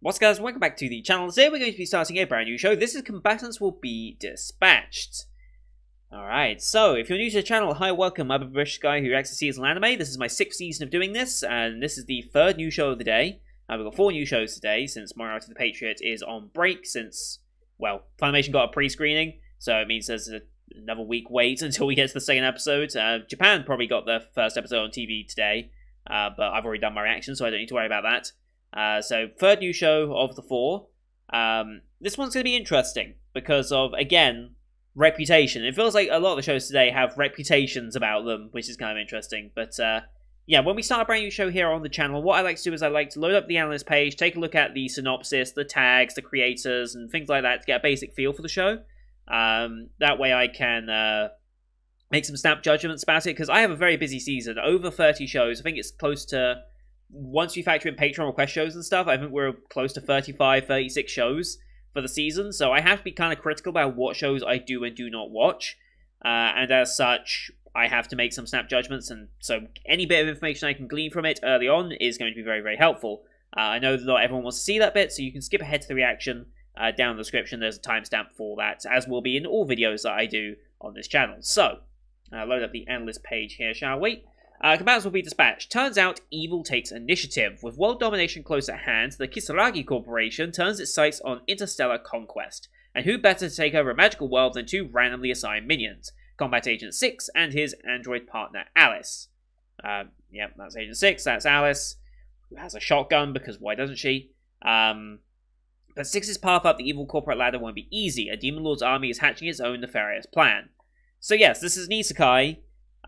What's up guys, welcome back to the channel. Today we're going to be starting a brand new show. This is Combatants Will Be Dispatched. Alright, so if you're new to the channel, hi, welcome. I'm a British guy who reacts to seasonal anime. This is my 6th season of doing this, and this is the 3rd new show of the day. We've got 4 new shows today, since Moriarty the Patriot is on break, since, well, Funimation got a pre-screening, so it means there's another week wait until we get to the second episode. Japan probably got their first episode on TV today, but I've already done my reaction, so I don't need to worry about that. So, 3rd new show of the 4. This one's going to be interesting because of, again, reputation. It feels like a lot of the shows today have reputations about them, which is kind of interesting. But, yeah, when we start a brand new show here on the channel, what I like to do is I like to load up the analyst page, take a look at the synopsis, the tags, the creators, and things like that to get a basic feel for the show. That way I can make some snap judgments about it, because I have a very busy season, over 30 shows. I think it's close to... Once you factor in Patreon request shows and stuff, I think we're close to 35, 36 shows for the season, so I have to be kind of critical about what shows I do and do not watch, and as such, I have to make some snap judgments, and so any bit of information I can glean from it early on is going to be very, very helpful. I know that not everyone wants to see that bit, so you can skip ahead to the reaction. Down in the description, there's a timestamp for that, as will be in all videos that I do on this channel. So, load up the analyst page here, shall we? Combatants Will Be Dispatched. Turns out evil takes initiative. With world domination close at hand, the Kisaragi Corporation turns its sights on interstellar conquest. And who better to take over a magical world than 2 randomly assigned minions? Combat Agent 6 and his android partner Alice. Yep, that's Agent 6, that's Alice, who has a shotgun, because why doesn't she? But 6's path up the evil corporate ladder won't be easy. A Demon Lord's army is hatching its own nefarious plan. So yes, this is an isekai.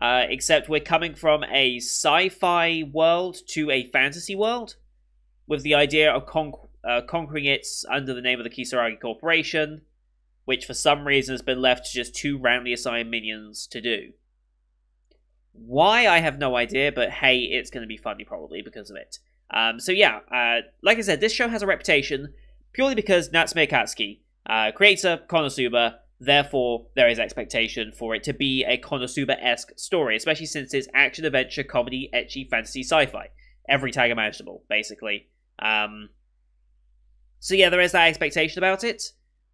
Except we're coming from a sci-fi world to a fantasy world, with the idea of conquering it under the name of the Kisaragi Corporation, which for some reason has been left to just 2 randomly assigned minions to do. Why, I have no idea, but hey, it's going to be funny probably because of it. So yeah, like I said, this show has a reputation purely because Natsume Akatsuki, creator Konosuba. Therefore, there is expectation for it to be a Konosuba-esque story, especially since it's action, adventure, comedy, ecchi, fantasy, sci-fi. Every tag imaginable, basically. So yeah, there is that expectation about it.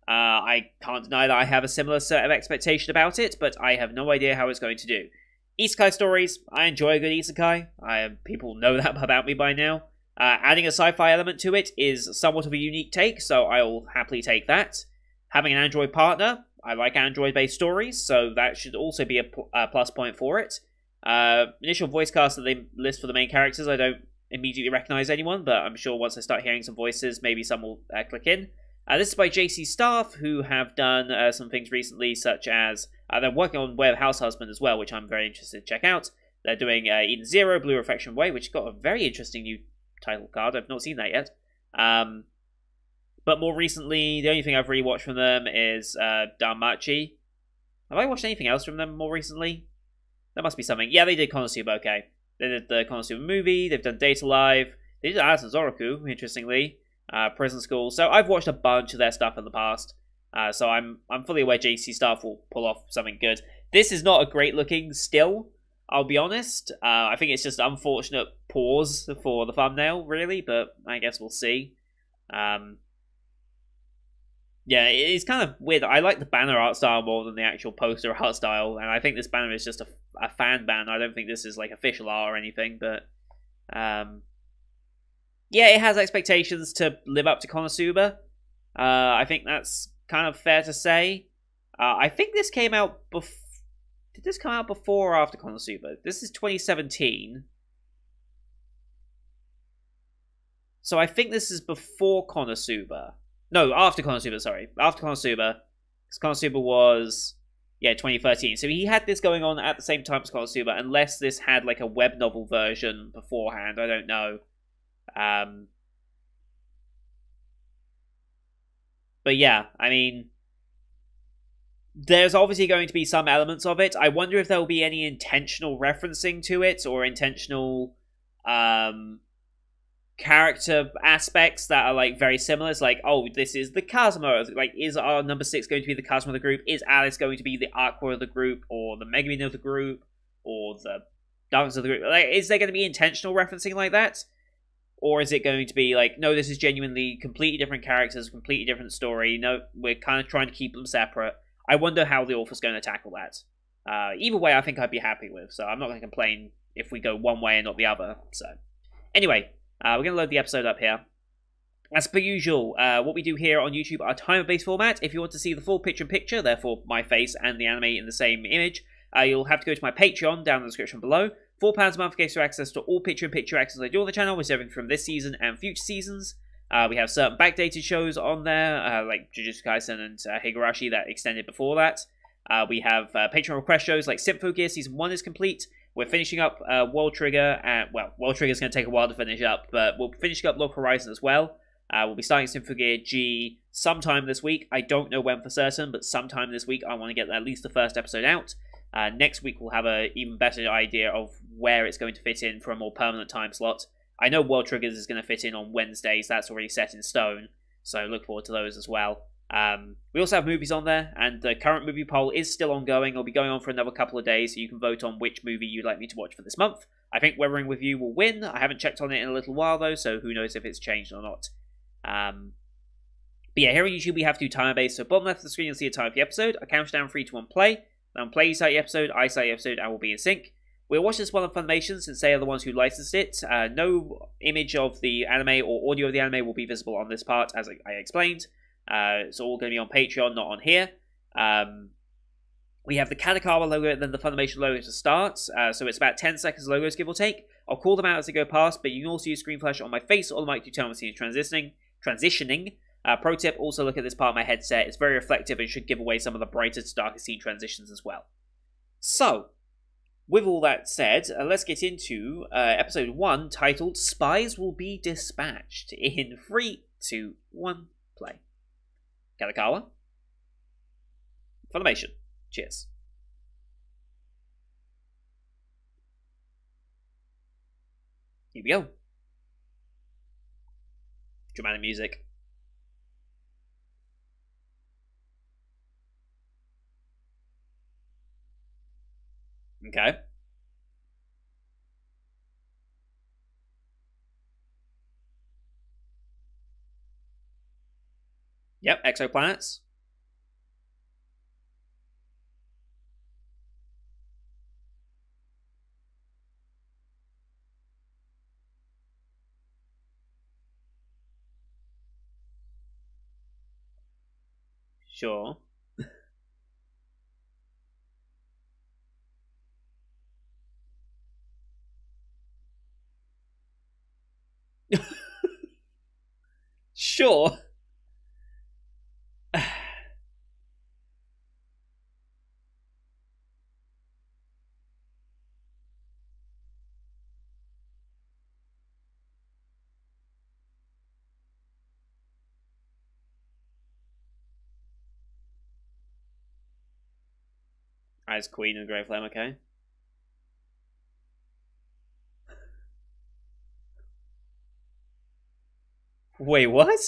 I can't deny that I have a similar set of expectation about it, but I have no idea how it's going to do. Isekai stories, I enjoy a good isekai. People know that about me by now. Adding a sci-fi element to it is somewhat of a unique take, so I will happily take that. Having an android partner, I like android-based stories, so that should also be a plus point for it. Initial voice cast that they list for the main characters, I don't immediately recognize anyone, but I'm sure once I start hearing some voices, maybe some will click in. This is by JC Staff, who have done some things recently, such as they're working on Way of House Husband as well, which I'm very interested to check out. They're doing Eden Zero, Blue Reflection Way, which got a very interesting new title card. I've not seen that yet. But more recently, the only thing I've really watched from them is Danmachi. Have I watched anything else from them more recently? There must be something. Yeah, they did Konosuba, okay. They did the Konosuba movie, they've done Date Alive, they did Alice and Zoroku, interestingly. Prison School. So I've watched a bunch of their stuff in the past. So I'm fully aware JC Staff will pull off something good. This is not a great looking still, I'll be honest. I think it's just an unfortunate pause for the thumbnail, really, but I guess we'll see. Yeah, it's kind of weird. I like the banner art style more than the actual poster art style, and I think this banner is just a fan banner. I don't think this is like official art or anything, but yeah, it has expectations to live up to Konosuba. I think that's kind of fair to say. I think this came out did this come out before or after Konosuba? This is 2017. So I think this is before Konosuba. No, after Konosuba, sorry. After Konosuba. Because Konosuba was, yeah, 2013. So he had this going on at the same time as Konosuba, unless this had like a web novel version beforehand. I don't know. But yeah, I mean, there's obviously going to be some elements of it. I wonder if there will be any intentional referencing to it, or intentional character aspects that are like very similar. It's like, oh, this is the Kazuma. Like, is our number 6 going to be the Kazuma of the group? Is Alice going to be the Aqua of the group, or the Megumin of the group, or the Darkness of the group? Like, is there going to be intentional referencing like that? Or is it going to be like, no, this is genuinely completely different characters, completely different story. No, we're kind of trying to keep them separate. I wonder how the author's going to tackle that. Either way, I think I'd be happy with, so I'm not going to complain if we go one way and not the other. So, anyway, we're going to load the episode up here. As per usual, what we do here on YouTube are timer-based format. If you want to see the full picture-in-picture, therefore my face and the anime in the same image, you'll have to go to my Patreon down in the description below. £4 a month gets you access to all picture-in-picture actions I do on the channel, which is everything from this season and future seasons. We have certain backdated shows on there, like Jujutsu Kaisen and Higurashi that extended before that. We have Patreon request shows like Symphogear Season 1 is complete. We're finishing up World Trigger, and, well, World Trigger is going to take a while to finish up, but we're finishing up Log Horizon as well. We'll be starting Symphogear G sometime this week. I don't know when for certain, but sometime this week I want to get at least the first episode out. Next week we'll have an even better idea of where it's going to fit in for a more permanent time slot. I know World Triggers is going to fit in on Wednesdays. That's already set in stone, so look forward to those as well. We also have movies on there, and the current movie poll is still ongoing. It'll be going on for another couple of days, so you can vote on which movie you'd like me to watch for this month. I think Weathering With You will win. I haven't checked on it in a little while, though, so who knows if it's changed or not. But yeah, here on YouTube we have to do timer-based, so bottom left of the screen you'll see a time for the episode. I count down 3, 2, 1, play. Then play, you start the episode, I start the episode, and we'll be in sync. We'll watch this one on Funimation since they are the ones who licensed it. No image of the anime or audio of the anime will be visible on this part, as I explained. It's all going to be on Patreon, not on here. We have the Kadokawa logo and then the Funimation logo to start. So it's about 10 seconds logos, give or take. I'll call them out as they go past, but you can also use screen flash on my face or the mic to tell me when transitioning. Pro tip, also look at this part of my headset. It's very reflective and should give away some of the brighter to darker scene transitions as well. So, with all that said, let's get into episode 1, titled Spies Will Be Dispatched. In 3, 2, 1, play. Kadokawa. Funimation. Cheers. Here we go. Dramatic music. Okay. Yep, exoplanets. Sure. Sure. As Queen and Grey Flame, okay. Wait, what?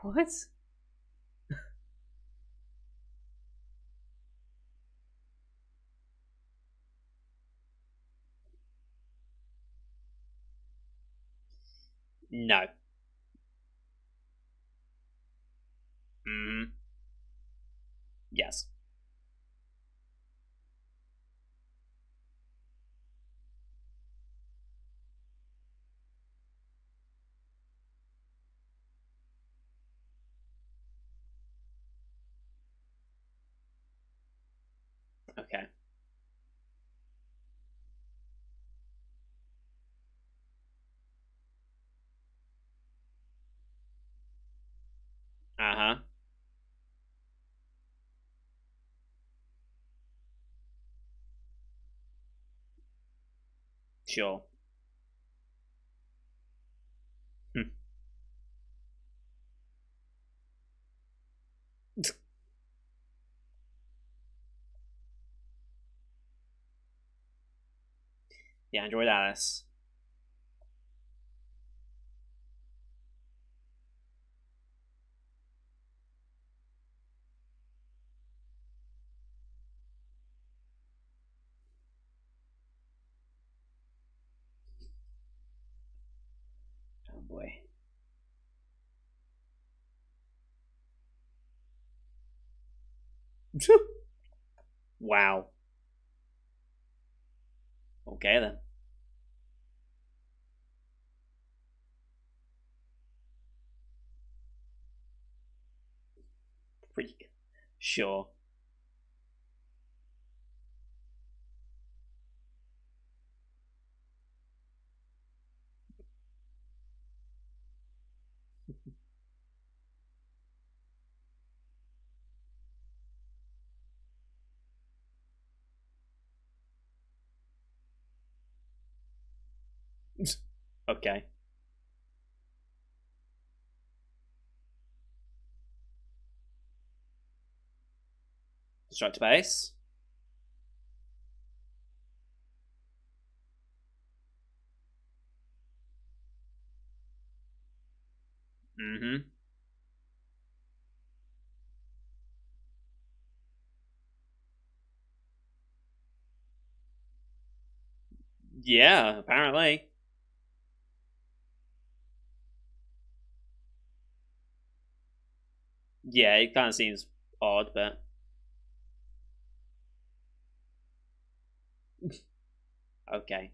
What? No. Yes. Okay. Uh-huh. Sure. Hm. The Android Alice. Wow. Okay then. Pretty sure. Okay. Destructor base. Mm-hmm. Yeah, apparently. Yeah, it kind of seems odd, but okay.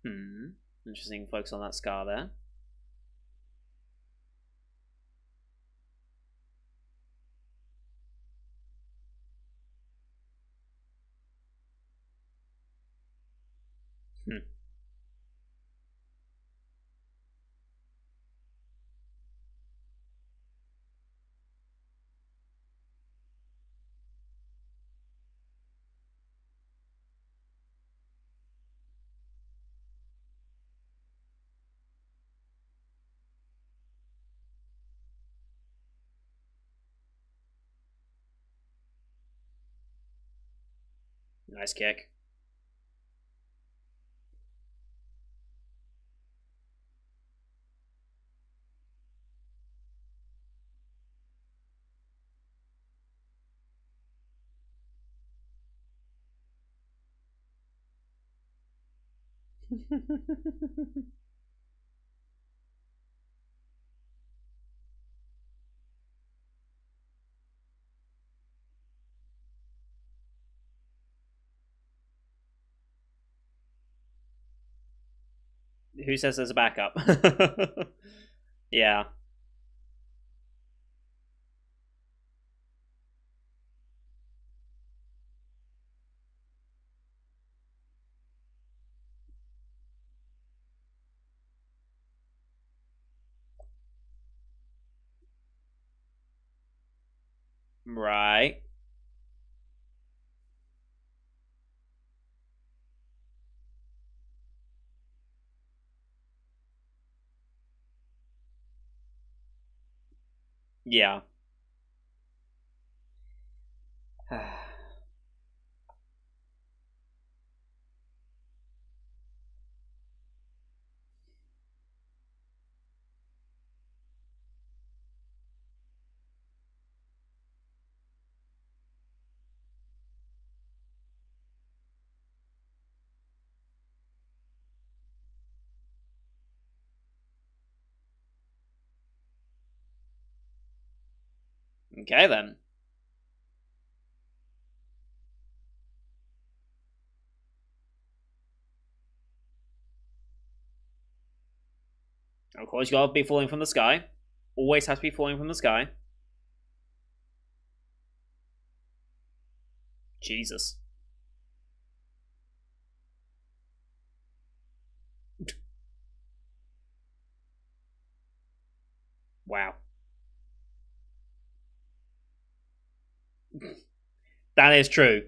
Hmm. Interesting focus on that scar there. Hmm. Nice kick. Who says there's a backup? Yeah. Right. Yeah. Okay then. Of course, you gotta be falling from the sky. Always has to be falling from the sky. Jesus. Wow. That is true.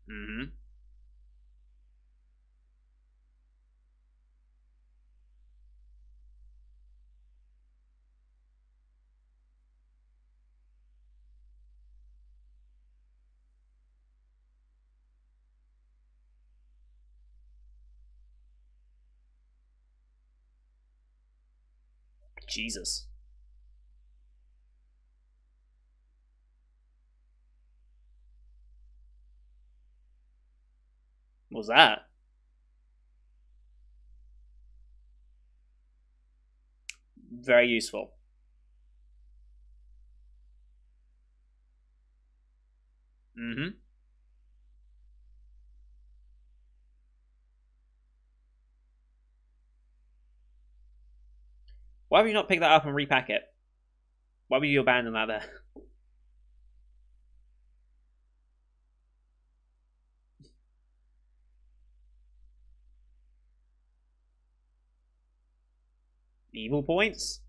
Hmm. Jesus. What was that? Very useful. Mm-hmm. Why would you not pick that up and repack it? Why would you abandon that there? Evil points?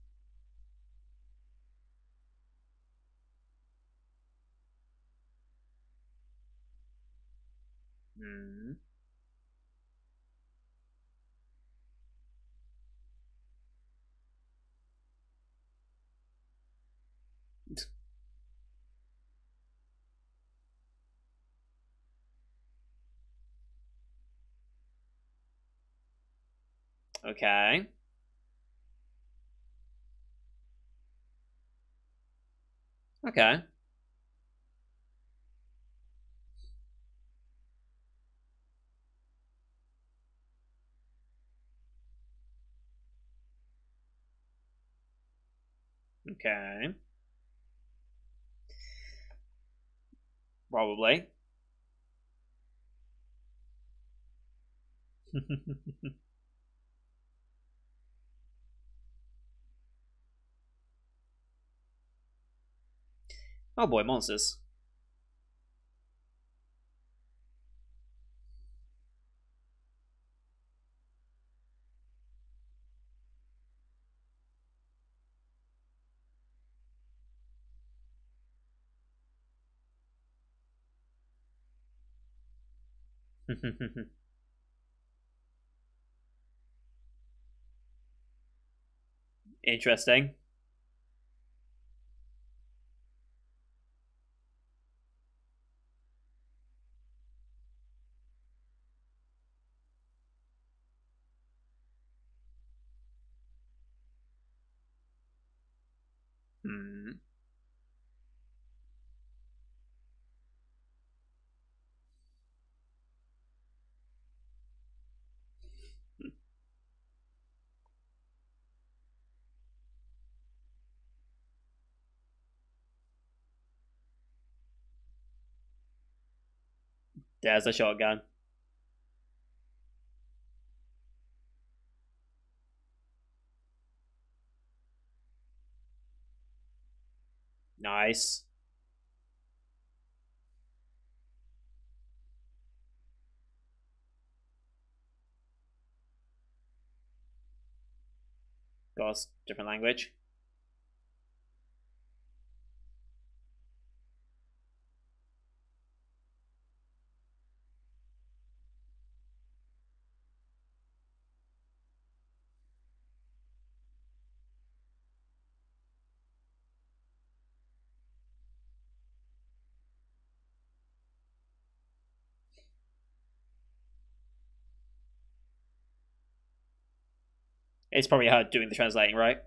Hmm. Okay. Okay. Okay. Probably. Oh boy, monsters. Interesting. Hmm. There's a shotgun. Nice. Got a different language. It's probably her doing the translating, right?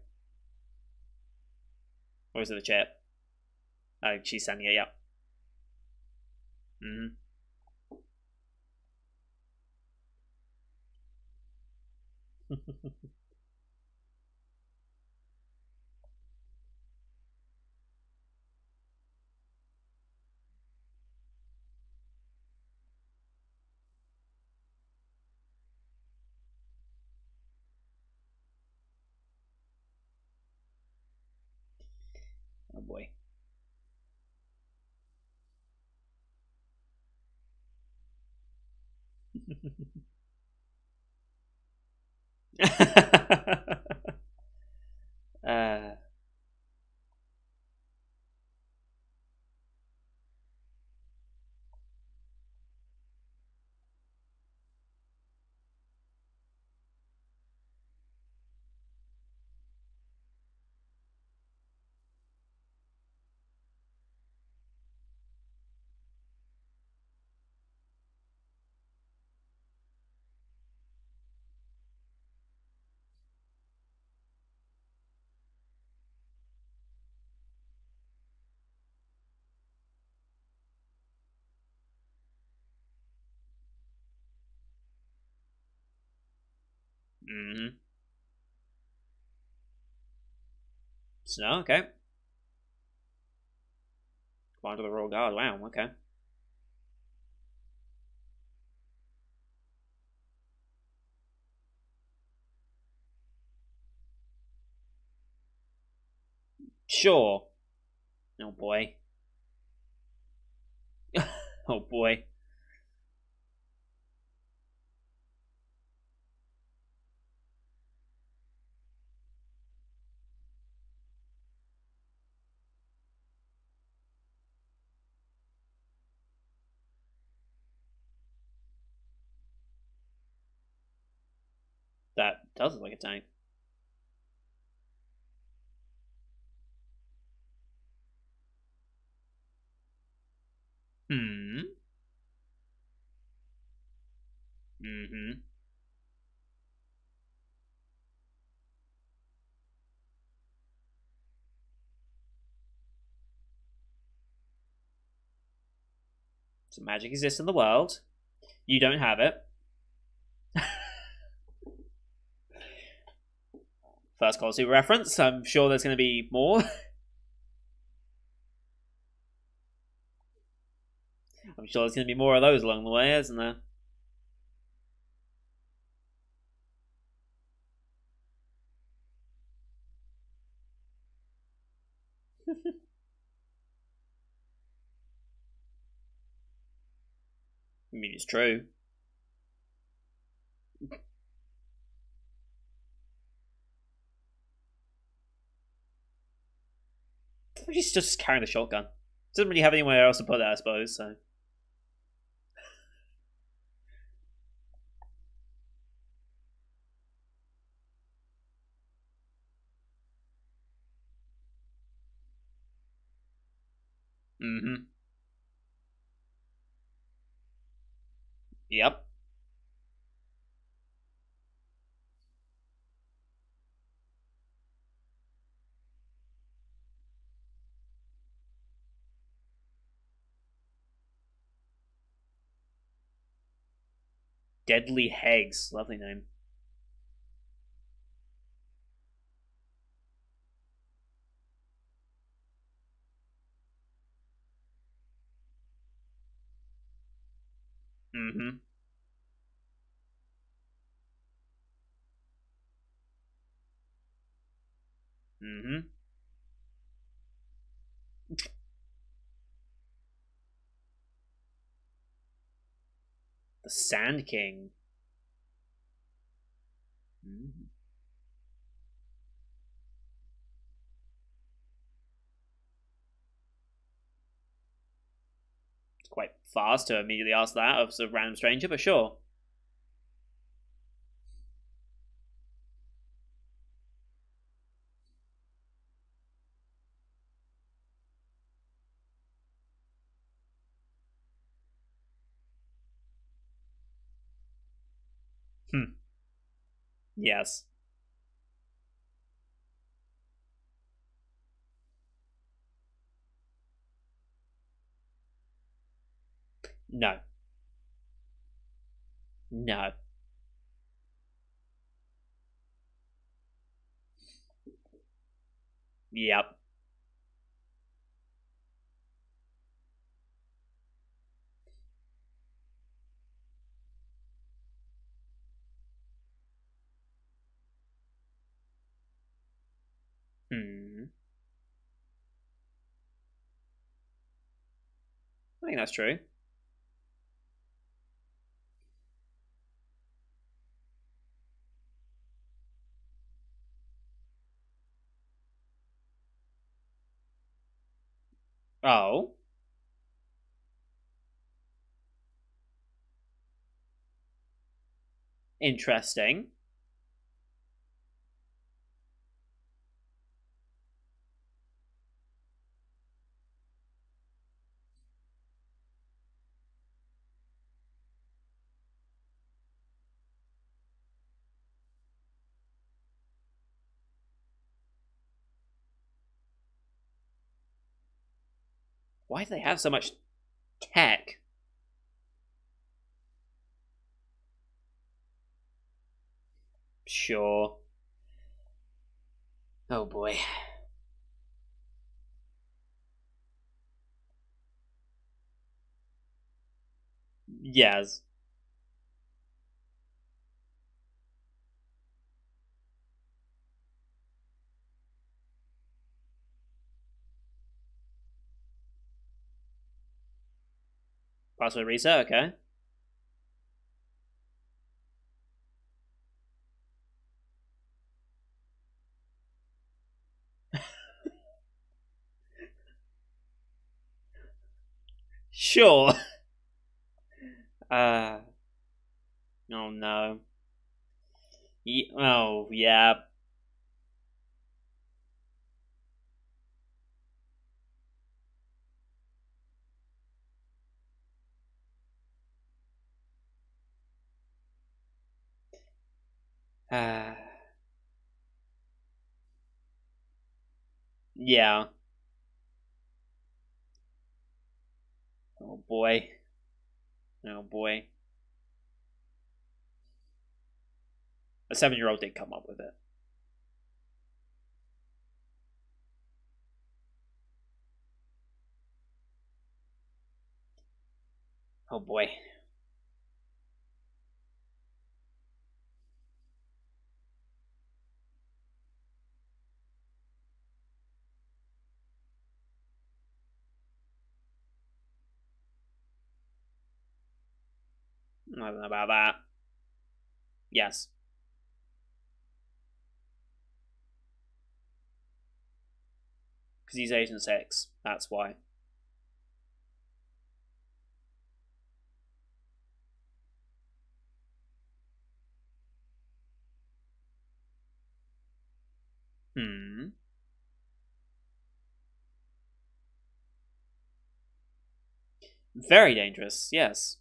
Or is it the chat? Oh, she's sending it, yeah. Mm-hmm. Oh boy. uh, Mm-hmm. Snow, okay. Commander of the Royal Guard, wow, okay. Sure. Oh boy. Oh boy. That does look like a tank. Hmm. Mm-hmm. So magic exists in the world. You don't have it. First Call of Duty reference. I'm sure there's going to be more. I'm sure there's going to be more of those along the way, isn't there? I mean, it's true. He's just carrying the shotgun. Doesn't really have anywhere else to put it, I suppose. So. Mm-hmm. Yep. Deadly Hegs. Lovely name. Mm-hmm. Mm-hmm. The Sand King. Mm-hmm. It's quite fast to immediately ask that of a random stranger, but sure. Hmm. Yes. No. No. Yep. Hmm. I think that's true. Oh. Interesting. Why do they have so much tech? Sure. Oh boy. Yes. Password reset, okay. Sure. Uh oh no. Oh yeah. Uh yeah. Oh boy. Oh boy. A 7-year-old did come up with it. Oh boy. I don't know about that. Yes. Because he's Asian 6. That's why. Hmm. Very dangerous, yes.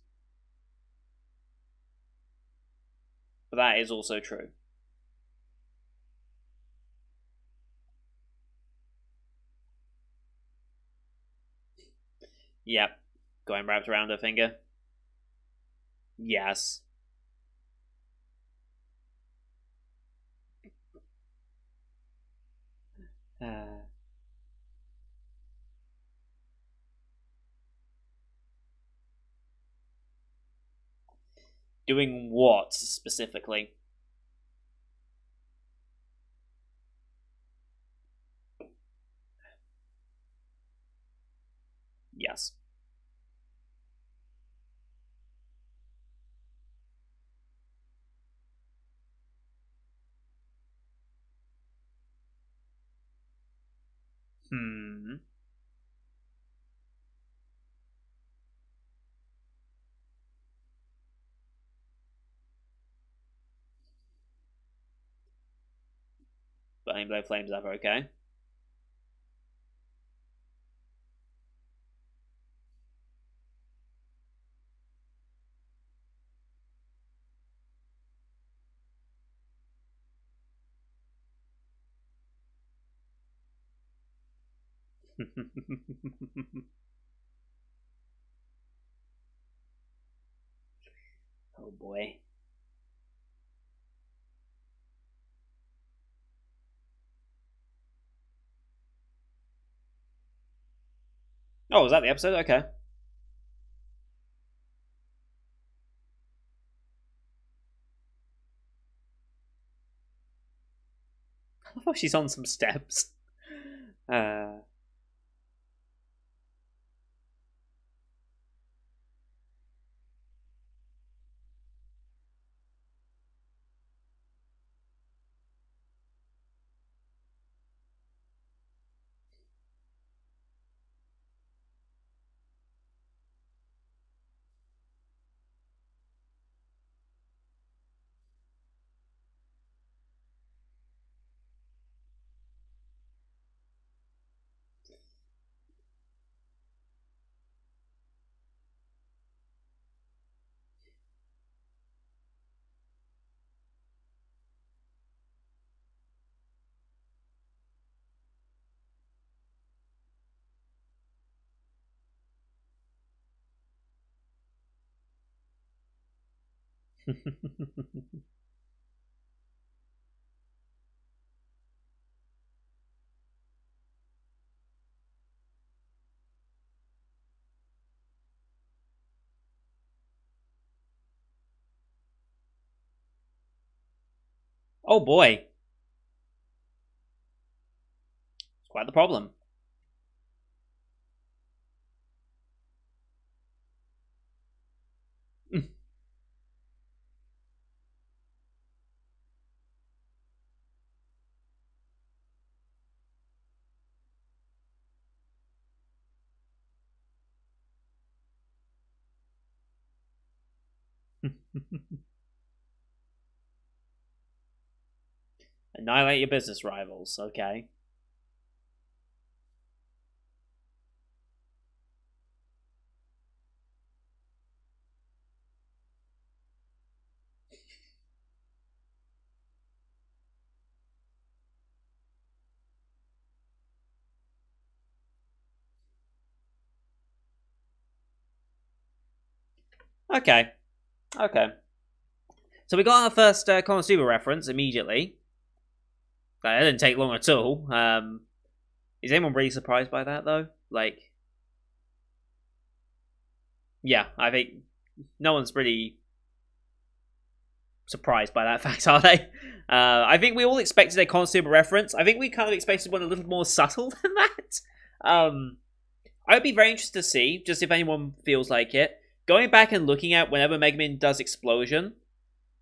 But that is also true. Yep. Going wrapped around her finger. Yes. Uh, doing what specifically? Yes. Hmm. Burning blow flames up, okay. Oh boy. Oh, was that the episode? Okay. Oh, she's on some steps. Uh, Oh boy. It's quite the problem. Annihilate your business rivals. Okay. Okay. Okay. So we got our first Konosuba reference immediately. That didn't take long at all. Is anyone really surprised by that, though? Like, yeah, I think no one's really surprised by that fact, are they? I think we all expected a Konosuba reference. I think we kind of expected one a little more subtle than that. I would be very interested to see, just if anyone feels like it, going back and looking at whenever Megumin does Explosion.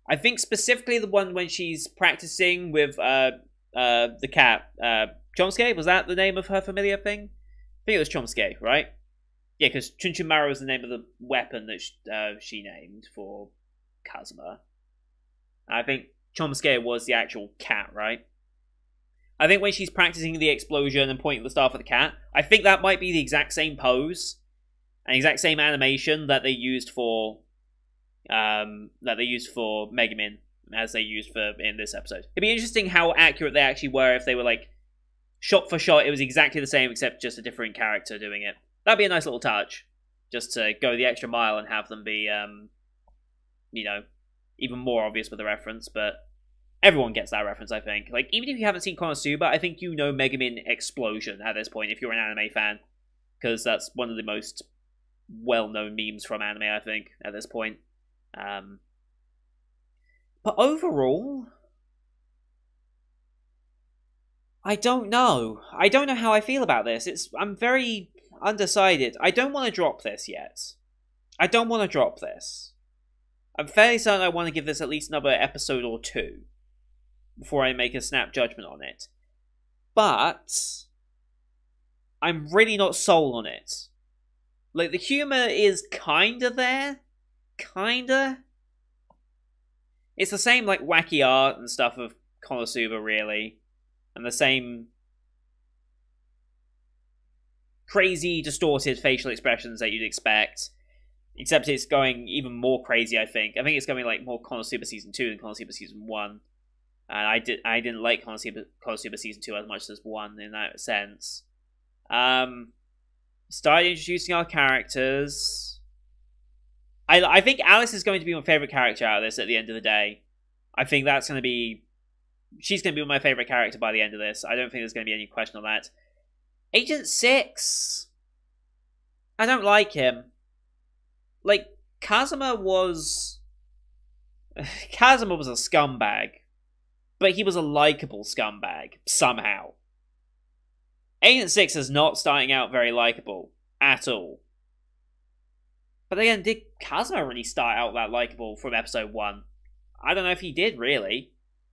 I think specifically the one when she's practicing with the cat. Chomsuke, was that the name of her familiar thing? I think it was Chomsuke, right? Yeah, because Chunchumaro was the name of the weapon that she named for Kazuma. I think Chomsuke was the actual cat, right? I think when she's practicing the explosion and pointing the staff at the cat, I think that might be the exact same pose and exact same animation that they used for Megumin as they used for in this episode. It'd be interesting how accurate they actually were if they were like shot for shot. It was exactly the same except just a different character doing it. That'd be a nice little touch, just to go the extra mile and have them be, you know, even more obvious with the reference. But everyone gets that reference, I think. Like, even if you haven't seen Konosuba, I think you know Megumin Explosion at this point if you're an anime fan, because that's one of the most well-known memes from anime, I think, at this point. But overall, I don't know. I don't know how I feel about this. I'm very undecided. I don't want to drop this yet. I don't want to drop this. I'm fairly certain I want to give this at least another episode or two before I make a snap judgment on it. But I'm really not sold on it. Like, the humor is kinda there. Kinda. It's the same, like, wacky art and stuff of Konosuba, really. And the same crazy, distorted facial expressions that you'd expect. Except it's going even more crazy, I think. I think it's going like more Konosuba Season 2 than Konosuba Season 1. And I didn't like Konosuba Season 2 as much as 1 in that sense. Started introducing our characters. I think Alice is going to be my favourite character out of this at the end of the day. I think that's going to be... She's going to be my favourite character by the end of this. I don't think there's going to be any question on that. Agent 6. I don't like him. Like, Kazuma was a scumbag. But he was a likable scumbag, somehow. Agent 6 is not starting out very likable. At all. But again, did Kazuma really start out that likable from episode 1? I don't know if he did, really.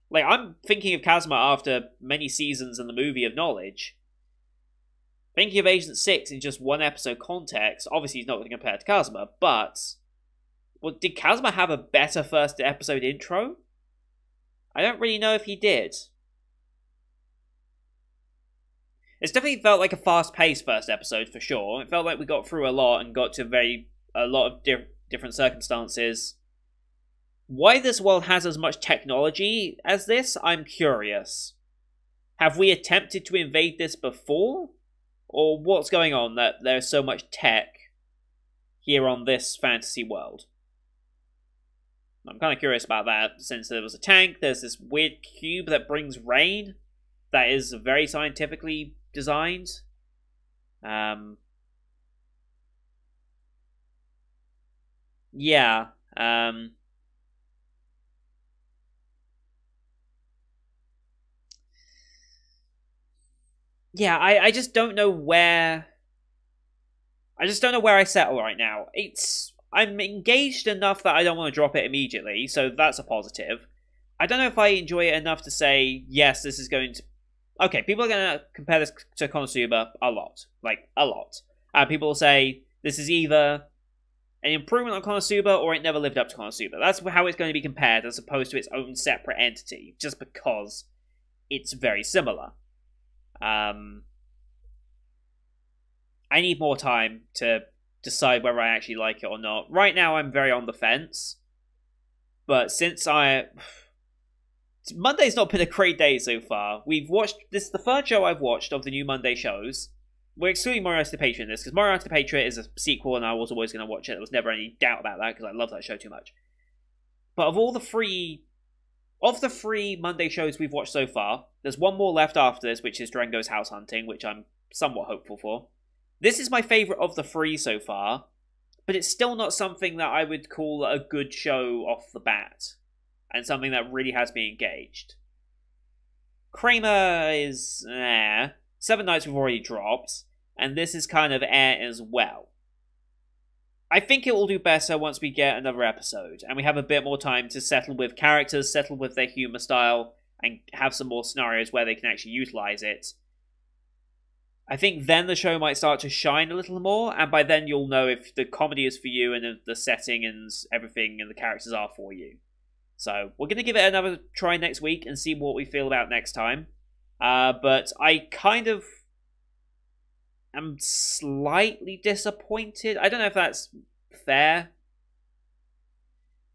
Like, I'm thinking of Kazuma after many seasons in the movie of Knowledge. Thinking of Agent 6 in just one episode context, obviously he's not going to compare to Kazuma, but... Well, did Kazuma have a better first episode intro? I don't really know if he did. It's definitely felt like a fast-paced first episode, for sure. It felt like we got through a lot and got to a lot of different circumstances. Why this world has as much technology as this, I'm curious. Have we attempted to invade this before? Or what's going on that there's so much tech here on this fantasy world? I'm kind of curious about that, since there was a tank, there's this weird cube that brings rain that is very scientifically designed. Yeah. yeah, I just don't know where... I just don't know where I settle right now. I'm engaged enough that I don't want to drop it immediately, so that's a positive. I don't know if I enjoy it enough to say, yes, this is going to... Okay, people are going to compare this to Konosuba a lot. Like, a lot. People will say, this is either an improvement on Konosuba or it never lived up to Konosuba. That's how it's going to be compared as opposed to its own separate entity, just because it's very similar. I need more time to decide whether I actually like it or not. Right now, I'm very on the fence. But since Monday's not been a great day so far. We've watched... This is the third show I've watched of the new Monday shows. We're excluding Moriarty the Patriot in this, because Moriarty the Patriot is a sequel, and I was always going to watch it. There was never any doubt about that, because I love that show too much. But of the three Monday shows we've watched so far, there's one more left after this, which is Durango's House Hunting, which I'm somewhat hopeful for. This is my favourite of the three so far, but it's still not something that I would call a good show off the bat, and something that really has me engaged. Kramer is... 7 Nights we've already dropped, and this is kind of as well. I think it will do better once we get another episode, and we have a bit more time to settle with characters, settle with their humour style, and have some more scenarios where they can actually utilise it. I think then the show might start to shine a little more, and by then you'll know if the comedy is for you and if the setting and everything and the characters are for you. So, we're going to give it another try next week and see what we feel about next time. But I kind of am slightly disappointed. I don't know if that's fair.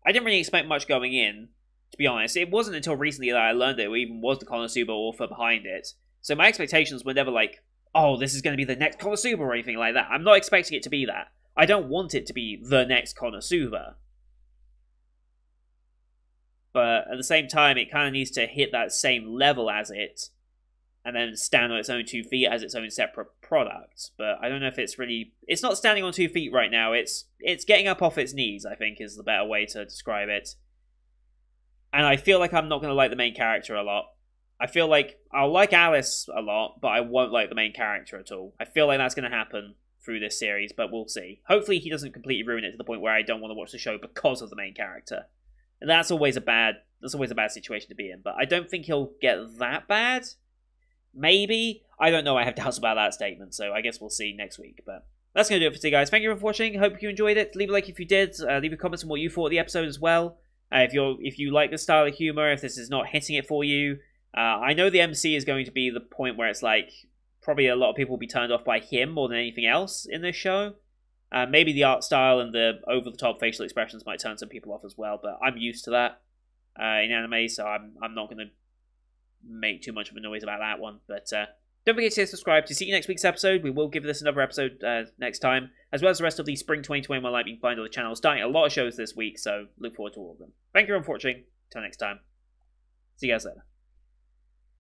I didn't really expect much going in, to be honest. It wasn't until recently that I learned that it even was the Konosuba author behind it. So my expectations were never like, oh, this is going to be the next Konosuba or anything like that. I'm not expecting it to be that. I don't want it to be the next Konosuba. But at the same time, it kind of needs to hit that same level as it, and then stand on its own 2 feet as its own separate product. But I don't know if it's really... It's not standing on 2 feet right now. It's getting up off its knees, I think, is the better way to describe it. And I feel like I'm not going to like the main character a lot. I feel like I'll like Alice a lot, but I won't like the main character at all. I feel like that's going to happen through this series, but we'll see. Hopefully he doesn't completely ruin it to the point where I don't want to watch the show because of the main character. And that's always a bad situation to be in. But I don't think he'll get that bad. Maybe. I don't know. I have doubts about that statement. So I guess we'll see next week. But that's going to do it for today, guys. Thank you for watching. Hope you enjoyed it. Leave a like if you did. Leave a comment on what you thought of the episode as well. If you like the style of humor, if this is not hitting it for you. I know the MC is going to be the point where it's like, probably a lot of people will be turned off by him more than anything else in this show. Maybe the art style and the over-the-top facial expressions might turn some people off as well, but I'm used to that in anime, so I'm not going to make too much of a noise about that one. But don't forget to subscribe to see next week's episode. We will give this another episode next time, as well as the rest of the Spring 2021 live you can find on the channel. Starting a lot of shows this week, so look forward to all of them. Thank you for watching. Until next time. See you guys later.